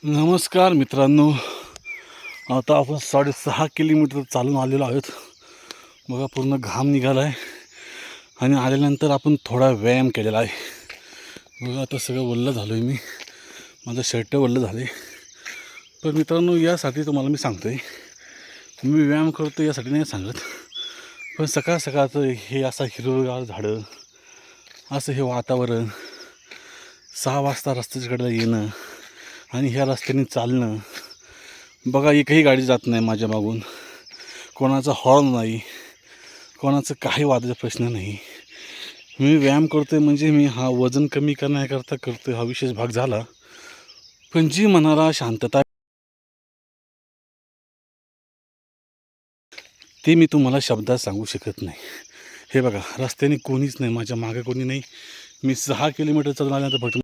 नमस्कार मित्रांनो, आता आपण 6.5 किलोमीटर चालून आलेलो आहोत. बघा पूर्ण घाम निघाला आहे आणि आल्यानंतर आपण थोडा व्यायाम केलेला आहे. बघा आता सगळं वल्लं झालो आहे, माझं शर्ट वल्लं झाले. पण मित्रांनो, यासाठी तुम्हाला मी सांगतो आहे, मी व्यायाम करतो यासाठी नाही सांगत, पण सकाळ सकाळचं हे असं हिरवगार झाडं, असं हे वातावरण, 6 वाजता रस्त्याच्याकडं येणं आणि ह्या रस्त्याने चालणं. बघा एकही गाडी जात नाही माझ्या मागून, कोणाचा हॉर्न नाही, कोणाचं काही वादाचा प्रश्न नाही. मी व्यायाम करतो आहे म्हणजे मी हा वजन कमी करण्याकरता करतो आहे, हा विशेष भाग झाला. पण जी मनाला शांतता ते मी तुम्हाला शब्दात सांगू शकत नाही. हे बघा रस्त्याने कोणीच नाही, माझ्या मागे कोणी नाही. मी 6 किलोमीटर चालून आल्यानंतर फक्त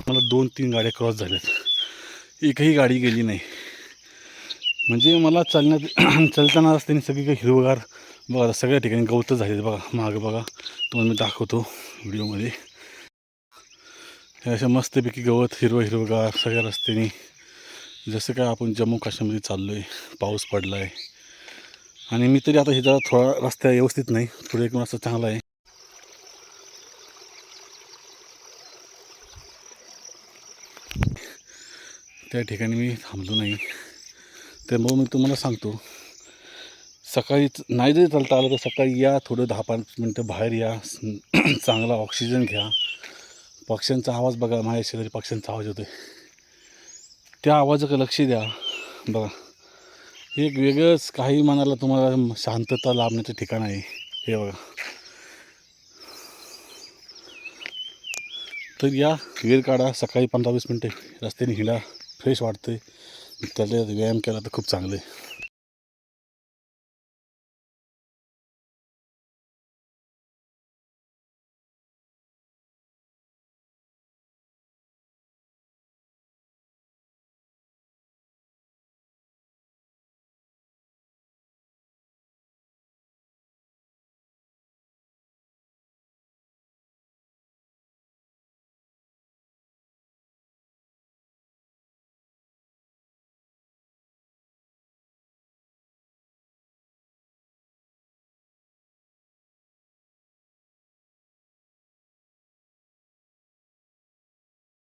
मला 2-3 गाड्या क्रॉस झाल्यात, एकही गाडी गेली नाही. म्हणजे मला चलताना रस्त्याने सगळीकडे हिरवगार. बघा सगळ्या ठिकाणी गवतं झालेत. बघा मागं बघा, तुम्हाला मी दाखवतो व्हिडिओमध्ये. हे अशा मस्तपैकी गवत हिरवगार सगळ्या रस्त्याने, जसं काय आपण जम्मू काश्मीरमध्ये चाललो आहे. पाऊस पडला आहे आणि मी तरी आता हे जरा थोडा रस्ता व्यवस्थित नाही, थोडं एक रस्ता चांगला आहे. त्या ठिकाणी मी थांबलो नाही. त्यामुळे मी तुम्हाला सांगतो, सकाळी नाही जरी चालता आलं तर सकाळी या, थोडं 10-5 मिनटं बाहेर या, चांगला ऑक्सिजन घ्या. पक्ष्यांचा आवाज बघा, माझ्या शेजारी पक्ष्यांचा आवाज होतो आहे, त्या आवाजाकडे लक्ष द्या. बघा एक वेगळंच काही मनाला तुम्हाला शांतता लाभण्याचं ठिकाण आहे हे. बघा तर या, वेळ काढा, सकाळी 15-20 मिनटं रस्त्याने हिंडा, फ्रेश वाटते. त्याला व्यायाम केला तर खूप चांगलं आहे.